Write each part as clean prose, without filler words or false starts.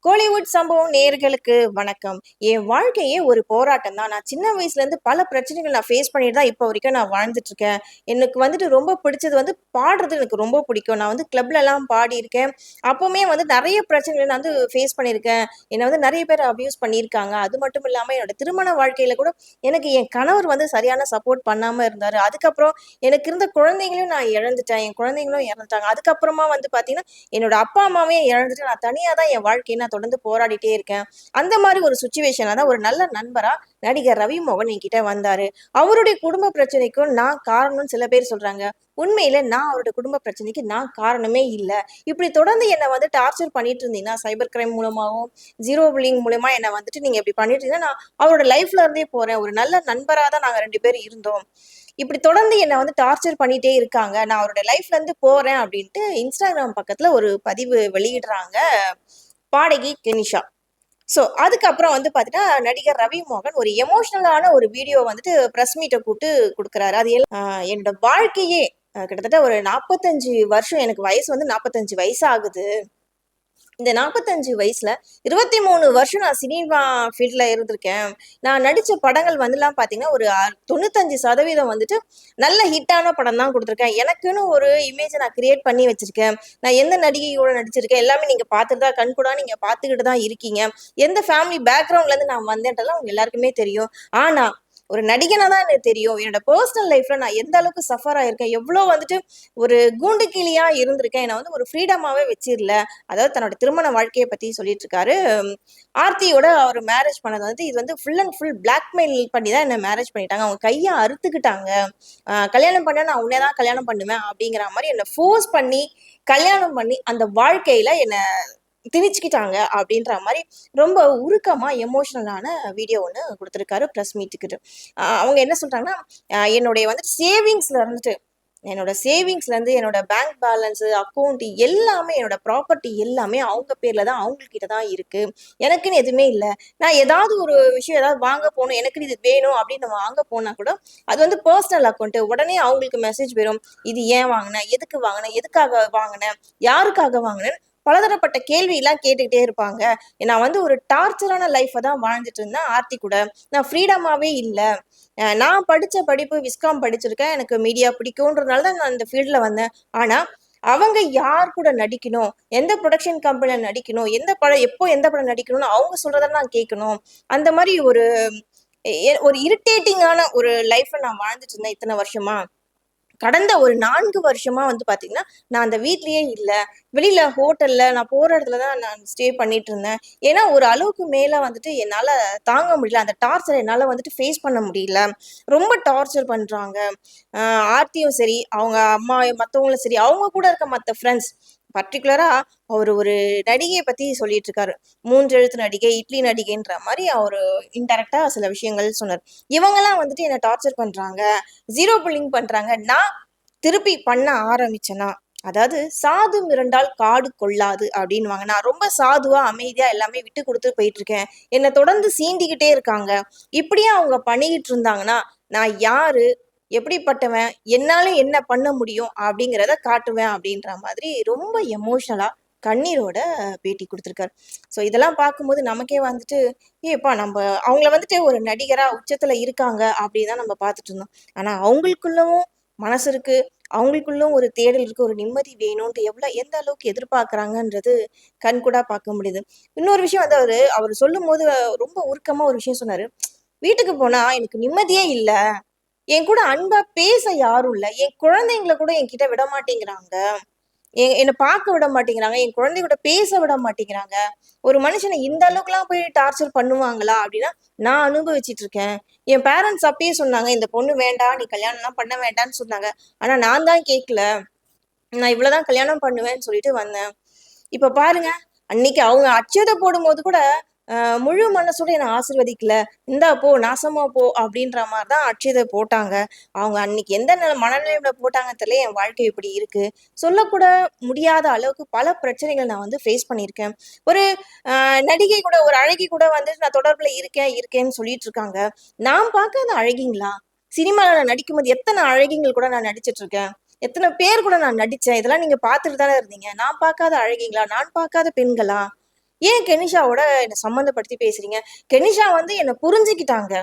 கோலிவுட் சம்பவம் நேயர்களுக்கு வணக்கம். என் வாழ்க்கையே ஒரு போராட்டம் தான். நான் சின்ன வயசுலேருந்து பல பிரச்சனைகள் நான் ஃபேஸ் பண்ணிட்டு தான் இப்போ வரைக்கும் நான் வாழ்ந்துட்டு இருக்கேன். எனக்கு வந்துட்டு ரொம்ப பிடிச்சது வந்து பாடுறது எனக்கு ரொம்ப பிடிக்கும். நான் வந்து கிளப்லலாம் பாடியிருக்கேன். அப்பவுமே வந்து நெறைய பிரச்சனைகள நான் வந்து ஃபேஸ் பண்ணியிருக்கேன். என்ன வந்து நெறைய பேர் அப்யூஸ் பண்ணியிருக்காங்க. அது மட்டும் இல்லாம என்னோட திருமண வாழ்க்கையில கூட எனக்கு என் கணவர் வந்து சரியான சப்போர்ட் பண்ணாம இருந்தாரு. அதுக்கப்புறம் எனக்கு இருந்த குழந்தைங்களையும் நான் இழந்துட்டேன். என் குழந்தைங்களும் இறந்துட்டாங்க. அதுக்கப்புறமா வந்து பார்த்தீங்கன்னா, என்னோட அப்பா, அம்மாவையும் இழந்துட்டு நான் தனியா தான் என் வாழ்க்கைய நான் தொடர்ந்து போராடிட்டே இருக்கேன். அந்த மாரி ஒரு சிச்சுவேஷன்ல தான் ஒரு நல்ல நண்பரா நடிகர் ரவி மோகன் என்கிட்ட வந்தாரு. அவருடைய குடும்ப பிரச்சனைக்கும் நான் காரணம்னு சில பேர் சொல்றாங்க. உண்மையில நான் அவருடைய குடும்ப பிரச்சனைக்கு நான் காரணமே இல்ல. இப்படி தொடர்ந்து என்ன வந்து டார்ச்சர் பண்ணிட்டு இருந்தீங்கன்னா, சைபர் கிரைம் மூலமாவும், ஜீரோ புல்லிங் மூலியமா என்ன வந்துட்டு நீங்க இப்படி பண்ணிட்டு இருந்தீங்கன்னா, நான் அவரோட லைஃப்ல இருந்தே போறேன். ஒரு நல்ல நண்பரா தான் நாங்க 2 பேரும் இருந்தோம். இப்படி தொடர்ந்து என்ன வந்து டார்ச்சர் பண்ணிட்டே இருக்காங்க. நான் அவரோட லைஃப்ல இருந்து போறேன் அப்படின்ட்டு Instagram பக்கத்துல ஒரு பதிவு வெளியிடுறாங்க பாடகி கெனிஷா. ஸோ அதுக்கப்புறம் வந்து பார்த்தீங்கன்னா, நடிகர் ரவி மோகன் ஒரு எமோஷனலான ஒரு வீடியோ வந்துட்டு பிரஸ் மீட்ட கூப்ட்டு குடுக்குறாரு. அது என்னோட வாழ்க்கையே கிட்டத்தட்ட ஒரு 45 வருஷம் எனக்கு வயசு வந்து 45 வயசு ஆகுது. இந்த 45 வயசுல 23 வருஷம் நான் சினிமா ஃபீல்ட்ல இருந்திருக்கேன். நான் நடிச்ச படங்கள் வந்துலாம் பார்த்தீங்கன்னா, ஒரு 95% வந்துட்டு நல்ல ஹிட்டான படம் தான் குடுத்துருக்கேன். எனக்குன்னு ஒரு இமேஜ நான் கிரியேட் பண்ணி வச்சிருக்கேன். நான் எந்த நடிகையோட நடிச்சிருக்கேன், எல்லாமே நீங்க பார்த்துட்டு தான் கண்கூடா நீங்க பார்த்துக்கிட்டு தான் இருக்கீங்க. எந்த ஃபேமிலி பேக்ரவுண்ட்லேருந்து நான் வந்தேன்றதெல்லாம் உங்க எல்லாருக்குமே தெரியும். ஆனா, ஒரு நடிகனா தான் எனக்கு தெரியும். என்னோட பெர்சனல் லைஃப்ல நான் எந்த அளவுக்கு சஃபர் ஆயிருக்கேன், எவ்ளோ வந்துட்டு ஒரு கூண்டு கிளியா இருந்திருக்கேன். என்ன வந்து ஒரு ஃப்ரீடமாவே வச்சிரல. அதாவது தன்னோட திருமண வாழ்க்கைய பத்தி சொல்லிட்டு இருக்காரு. ஆர்த்தியோட அவர் மேரேஜ் பண்ணது வந்து இது வந்து ஃபுல் அண்ட் ஃபுல் பிளாக்மெயில் பண்ணி தான் என்ன மேரேஜ் பண்ணிட்டாங்க. அவங்க கைய அறுத்துக்கிட்டாங்க. கல்யாணம் பண்ணா நான் உன்னைய தான் கல்யாணம் பண்ணுவேன் அப்படிங்கிற மாரி என்ன ஃபோர்ஸ் பண்ணி கல்யாணம் பண்ணி அந்த வாழ்க்கையில என்ன திணிச்சுக்கிட்டாங்க அப்படின்ற மாரி ரொம்ப உருக்கமா எமோஷனலான வீடியோ ஒண்ணு குடுத்திருக்காரு பிரஸ் மீட்டுக்கு. அவங்க என்ன சொல்றாங்கன்னா, என்னுடைய வந்துட்டு சேவிங்ஸ்ல இருந்துட்டு என்னோட சேவிங்ஸ்லேருந்து என்னோட பேங்க் பேலன்ஸு, அக்கவுண்ட் எல்லாமே என்னோட ப்ராப்பர்ட்டி எல்லாமே அவங்க பேர்ல தான், அவங்க கிட்ட தான் இருக்கு. எனக்குன்னு எதுவுமே இல்ல. நான் ஏதாவது ஒரு விஷயம் ஏதாவது வாங்க போணும், எனக்குன்னு இது வேணும் அப்படின்னு நம்ம வாங்க போனா கூட, அது வந்து பெர்சனல் அக்கவுண்ட். உடனே அவங்களுக்கு மெசேஜ் வரும். இது ஏன் வாங்குன? எதுக்கு வாங்குன? எதுக்காக வாங்குன? யாருக்காக வாங்குனன்னு பலதரப்பட்ட கேள்விலாம் கேட்டுக்கிட்டே இருப்பாங்க. நான் வந்து ஒரு டார்ச்சரான லைஃப்ப தான் வாழ்ந்துட்டு இருந்தேன் ஆர்த்தி கூட. நான் ஃப்ரீடமாவே இல்ல. நான் படிச்ச படிப்பு விஸ்காம் படிச்சிருக்கேன். எனக்கு மீடியா பிடிக்கும்ன்றதுனால தான் நான் இந்த ஃபீல்ட்ல வந்தேன். ஆனா, அவங்க யார் கூட நடிக்கணும்? எந்த புரொடக்ஷன் கம்பெனில நடிக்கணும்? எந்த படம் எப்போ எந்த படம் நடிக்கணும்னு அவங்க சொல்றத நான் கேட்கணும். அந்த மாரி ஒரு இரிட்டேட்டிங்கான ஒரு லைஃப்ப நான் வாழ்ந்துட்டு இருந்தேன் இத்தன வருஷமா. கடந்த ஒரு 4 வருஷமா வந்து பார்த்தீங்கன்னா, நான் அந்த வீட்லயே இல்ல. வெளியில ஹோட்டல்ல நான் போற இடத்துல தான் நான் ஸ்டே பண்ணிட்டு இருந்தேன். ஏன்னா, ஒரு அளவுக்கு மேல வந்துட்டு என்னால தாங்க முடியல. அந்த டார்ச்சர என்னால வந்துட்டு ஃபேஸ் பண்ண முடியல. ரொம்ப டார்ச்சர் பண்றாங்க. அ ஆர்த்தியும் சரி, அவங்க அம்மா மத்தவங்களும் சரி, அவங்க கூட இருக்க மத்த ஃப்ரெண்ட்ஸ் பர்ட்டிகுலரா அவரு ஒரு நடிகைய பத்தி சொல்லிட்டு இருக்காரு. 3 எழுத்து நடிகை, இட்லி நடிகைன்ற மாரி அவரு இன்டைரக்ட்டா சில விஷயங்கள் சொன்னாரு. இவங்கலாம் வந்துட்டு என்ன டார்ச்சர் பண்றாங்க. ஜீரோ புல்லிங் பண்றாங்க. நான் திருப்பி பண்ண ஆரம்பிச்சேனா, அதாவது "சாது மிரண்டால் காடு கொள்ளாது" அப்படின்னுவாங்க. நான் ரொம்ப சாதுவா, அமைதியா எல்லாமே விட்டு குடுத்து போயிட்டுருக்கேன். என்ன தொடர்ந்து சீண்டிக்கிட்டே இருக்காங்க. இப்படியே அவங்க பண்ணிக்கிட்டு இருந்தாங்கன்னா, நான் யாரு? எப்படிப்பட்டவன்? என்னால என்ன பண்ண முடியும்? அப்படிங்கிறத காட்டுவேன் அப்படின்ற மாதிரி ரொம்ப எமோஷனலா கண்ணீரோட பேட்டி குடுத்துருக்காரு. ஸோ இதெல்லாம் பார்க்கும்போது நமக்கே வந்துட்டு, ஏப்பா நம்ப அவங்கள வந்துட்டு ஒரு நடிகரா உச்சத்துல இருக்காங்க அப்படின்னு தான் நம்ம பார்த்துட்டு இருந்தோம். ஆனா அவங்களுக்குள்ளவும் மனசு இருக்கு. அவங்களுக்குள்ளும் ஒரு தேடல் இருக்கு. ஒரு நிம்மதி வேணுன்ட்டு எந்த அளவுக்கு எதிர்பார்க்குறாங்கன்றது கண்கூடா பார்க்க முடியுது. இன்னொரு விஷயம் வந்து அவரு சொல்லும்போது ரொம்ப உருக்கமா ஒரு விஷயம் சொன்னாரு. "வீட்டுக்கு போனா எனக்கு நிம்மதியே இல்ல. என் கூட அன்பா பேச யாரும் இல்ல. என் குழந்தைங்கள கூட என்கிட்ட விட மாட்டேங்கிறாங்க. என்ன பார்க்க விட மாட்டேங்கிறாங்க. என் குழந்தை கூட பேச விட மாட்டேங்கிறாங்க. ஒரு மனுஷன இந்த அளவுக்குலாம் போய் டார்ச்சர் பண்ணுவாங்களா?" அப்படின்னா, நான் அனுபவிச்சுட்டு இருக்கேன். என் பேரண்ட்ஸ் அப்பயே சொன்னாங்க, "இந்த பொண்ணு வேண்டாம். நீ கல்யாணம்லாம் பண்ண வேண்டாம்ன்னு" சொன்னாங்க. ஆனா நான் தான் கேட்கல. நான் இவ்வளவுதான் கல்யாணம் பண்ணுவேன்னு சொல்லிட்டு வந்தேன். இப்ப பாருங்க, அன்னைக்கு அவங்க அட்சத போடும்போது கூட, அ முழு மனசோட என்ன ஆசீர்வதிக்கல. "இந்தா போ, நாசமா போ" அப்படின்ற மாரி தான் அட்சத போட்டாங்க. அவங்க அன்னைக்கு எந்த மனநிலைமையில போட்டாங்கன்னு தெரியல. என் வாழ்க்கை இப்படி இருக்கு. சொல்லக்கூட முடியாத அளவுக்கு பல பிரச்சனைகள் நான் வந்து ஃபேஸ் பண்ணியிருக்கேன். ஒரு நடிகை கூட, ஒரு அழகி கூட வந்து நான் தொடர்புல இருக்கேன்னு சொல்லிட்டு இருக்காங்க. நான் பார்க்காத அழகிங்களா? சினிமால நான் நடிக்கும்போது எத்தன அழகிங்கள் கூட நான் நடிச்சுட்டு இருக்கேன். எத்தன பேர் கூட நான் நடிச்சேன். இதெல்லாம் நீங்க பார்த்துட்டு தானே இருந்தீங்க. நான் பார்க்காத அழகிங்களா? நான் பார்க்காத பெண்களா? ஏன் கெனிஷாவோட என்ன சம்மந்தப்படுத்தி பேசுறீங்க? கெனிஷா வந்து என்ன புரிஞ்சுக்கிட்டாங்க.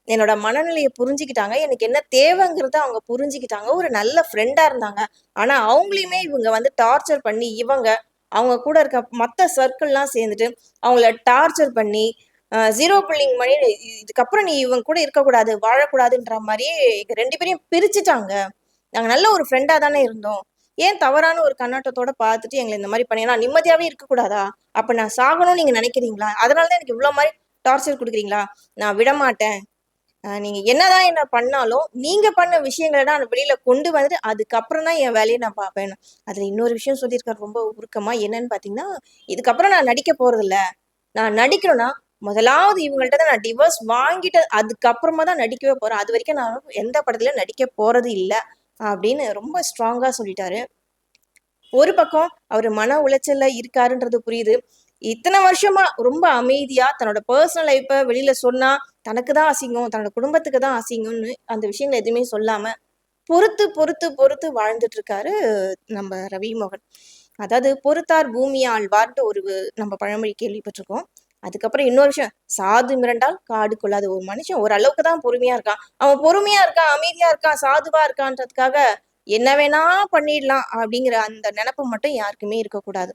என்னோட மனநிலைய புரிஞ்சுக்கிட்டாங்க. எனக்கு என்ன தேவைங்கிறத அவங்க புரிஞ்சுக்கிட்டாங்க. ஒரு நல்ல ஃப்ரெண்டா இருந்தாங்க. ஆனா அவங்களையுமே இவங்க வந்து டார்ச்சர் பண்ணி, அவங்க கூட இருக்க மத்த சர்க்கிள்லாம் சேர்ந்துட்டு, அவங்கள டார்ச்சர் பண்ணி, 0 புல்லிங் பண்ணி இதுக்கப்புறம் நீ இவங்க கூட இருக்கக்கூடாது, வாழக்கூடாதுன்ற மாரியே எங்க 2 பேரையும் பிரிச்சுட்டாங்க. நாங்க நல்ல ஒரு ஃப்ரெண்டா தானே இருந்தோம். ஏன் தவறான ஒரு கண்ணோட்டத்தோட பார்த்துட்டு எங்கள இந்த மாரி பண்ணி நான் நிம்மதியாவே இருக்கக்கூடாதா? அப்ப நான் சாகணும்னு நீங்க நினைக்கிறீங்களா? அதனால தான் எனக்கு இவ்ளோ மாரி டார்ச்சர் குடுக்குறீங்களா? நான் விடமாட்டேன். நீங்க என்னதான் என்ன பண்ணாலும், நீங்க பண்ண விஷயங்கள நான் வெளியில கொண்டு வந்துட்டு, அதுக்கப்புறம் தான் என் வேலைய நான் பார்ப்பேன்னு. அதுல இன்னொரு விஷயம் சொல்லியிருக்காரு ரொம்ப உருக்கமா. என்னன்னு பார்த்தீங்கன்னா, இதுக்கப்புறம் நான் நடிக்க போறதில்ல. நான் நடிக்கணும்னா, முதலாவது இவங்கள்ட்ட தான் நான் டிவோர்ஸ் வாங்கிட்டு, அதுக்கப்புறமா தான் நடிக்கவே போறேன். அதுவரைக்கும் நான் எந்த படத்துலயும் நடிக்க போறது இல்ல. அப்படின்னு ரொம்ப ஸ்ட்ராங்கா சொல்லிட்டாரு. ஒரு பக்கம் அவரு மன உளைச்சல்ல இருக்காருன்றது புரியுது. இத்தன வருஷமா ரொம்ப அமைதியா தன்னோட பெர்சனல் லைஃப்ப வெளியில சொன்னா, தனக்கு தான் அசிங்கம், தன்னோட குடும்பத்துக்கு தான் அசிங்கம்னு அந்த விஷயங்கள எதுவுமே சொல்லாம, பொறுத்து, பொறுத்து, பொறுத்து வாழ்ந்துட்டு இருக்காரு நம்ம ரவி மோகன். அதாவது "பொறுத்தார் பூமி ஆழ்வார்ன்ட்டு" ஒரு நம்ம பழமொழி கேள்விப்பட்டிருக்கோம். அதுக்கப்புறம் இன்னொரு விஷயம், "சாது மிரண்டால் காடு கொள்ளாது." ஒரு மனுஷன் ஓரளவுக்கு தான் பொறுமையா இருக்கான். அவன் பொறுமையா இருக்கான், அமைதியா இருக்கான், சாதுவா இருக்கான்றதுக்காக என்ன வேணா பண்ணிடலாம் அப்படிங்கிற அந்த நெனப்பு மட்டும் யாருக்குமே இருக்கக்கூடாது.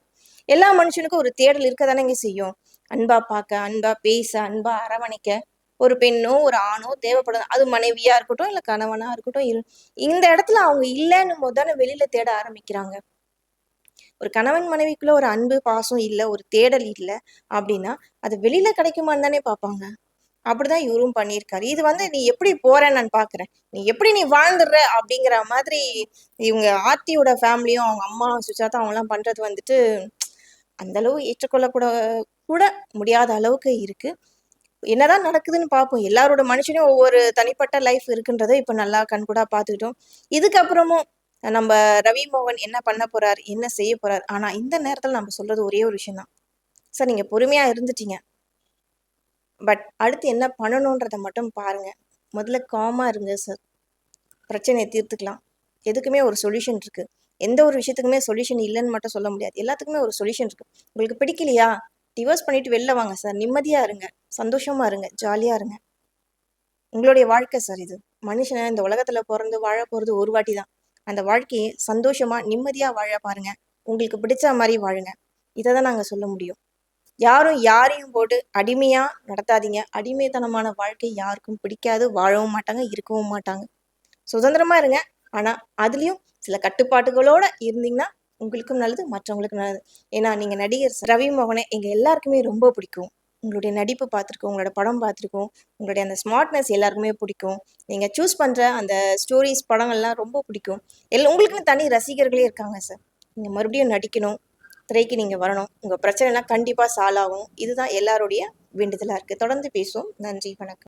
எல்லா மனுஷனுக்கும் ஒரு தேடல் இருக்க தானேங்க செய்யும். அன்பா பாக்க, அன்பா பேச, அன்பா அரவணைக்க ஒரு பெண்ணோ, ஒரு ஆணோ தேவைப்படுது. அது மனைவியா இருக்கட்டும், இல்ல கணவனா இருக்கட்டும். இந்த இடத்துல அவங்க இல்லன்னும் போது தானே வெளியில தேட ஆரம்பிக்கிறாங்க. ஒரு கணவன் மனைவிக்குள்ள ஒரு அன்பு, பாசம் இல்ல, ஒரு தேடல் இல்ல அப்படின்னா, அது வெளியில கிடைக்குமான்னு தானே பார்ப்பாங்க. அப்படிதான் இவரும் பண்ணியிருக்காரு. இது வந்து "நீ எப்படி போறன்னு நான் பார்க்குறேன். நீ வாழ்ந்துடுற" அப்படிங்கிற மாதிரி இவங்க ஆர்த்தியோட ஃபேமிலியும், அவங்க அம்மா சுஜாதா அவங்கலாம் பண்றது வந்துட்டு, அந்த அளவு ஏற்றுக்கொள்ளக்கூட கூட முடியாத அளவுக்கு இருக்கு. என்னதான் நடக்குதுன்னு பார்ப்போம். எல்லாரோட மனுஷனையும் ஒவ்வொரு தனிப்பட்ட லைஃப் இருக்குன்றத இப்ப நல்லா கண்கூடா பார்த்துக்கிட்டோம். இதுக்கப்புறமும் நம்ப ரவி மோகன் என்ன பண்ண போறார்? என்ன செய்ய போறார்? ஆனா இந்த நேரத்துல நம்ம சொல்றது ஒரே ஒரு விஷயம் தான். சார் நீங்க பொறுமையா இருந்துட்டீங்க. பட் அடுத்து என்ன பண்ணணுன்றத மட்டும் பாருங்க. முதல்ல காமா இருங்க சார். பிரச்சனைய தீர்த்துக்கலாம். எதுக்குமே ஒரு சொல்யூஷன் இருக்கு. எந்த ஒரு விஷயத்துக்குமே சொல்யூஷன் இல்லன்னு மட்டும் சொல்ல முடியாது. எல்லாத்துக்குமே ஒரு சொல்யூஷன் இருக்கு. உங்களுக்கு பிடிக்கலையா? டிவோர்ஸ் பண்ணிட்டு வெளில வாங்க சார். நிம்மதியா இருங்க. சந்தோஷமா இருங்க. ஜாலியா இருங்க. உங்களுடைய வாழ்க்கை சார் இது. மனுஷன் இந்த உலகத்துல பொறந்து வாழ போறது ஒரு வாட்டி தான். அந்த வாழ்க்கைய சந்தோஷமா, நிம்மதியா வாழ பாருங்க. உங்களுக்கு பிடிச்ச மாரி வாழுங்க. இத தான் நாங்க சொல்ல முடியும். யாரும் யாரையும் போட்டு அடிமையா நடத்தாதீங்க. அடிமைத்தனமான வாழ்க்கை யாருக்கும் பிடிக்காது. வாழவும் மாட்டாங்க, இருக்கவும் மாட்டாங்க. சுதந்திரமா இருங்க. ஆனா, அதுலயும் சில கட்டுப்பாட்டுகளோட இருந்தீங்கன்னா, உங்களுக்கும் நல்லது, மற்றவங்களுக்கும் நல்லது. ஏன்னா, நீங்க நடிகர் ரவி மோகன எங்க எல்லாருக்குமே ரொம்ப பிடிக்கும். உங்களுடைய நடிப்பு பார்த்துருக்கோம், உங்களோட படம் பார்த்துருக்கோம், உங்களுடைய அந்த ஸ்மார்ட்னஸ் எல்லாருக்குமே பிடிக்கும். நீங்க சூஸ் பண்ற அந்த ஸ்டோரீஸ், படங்கள்லாம் ரொம்ப பிடிக்கும். உங்களுக்குன்னு தனி ரசிகர்களே இருக்காங்க சார். நீங்க மறுபடியும் நடிக்கணும். திரைக்கு நீங்க வரணும். உங்க பிரச்சனைலாம் கண்டிப்பா சால்வ் ஆகும். இதுதான் எல்லாருடைய வேண்டுதலா இருக்கு. தொடர்ந்து பேசுவோம். நன்றி, வணக்கம்.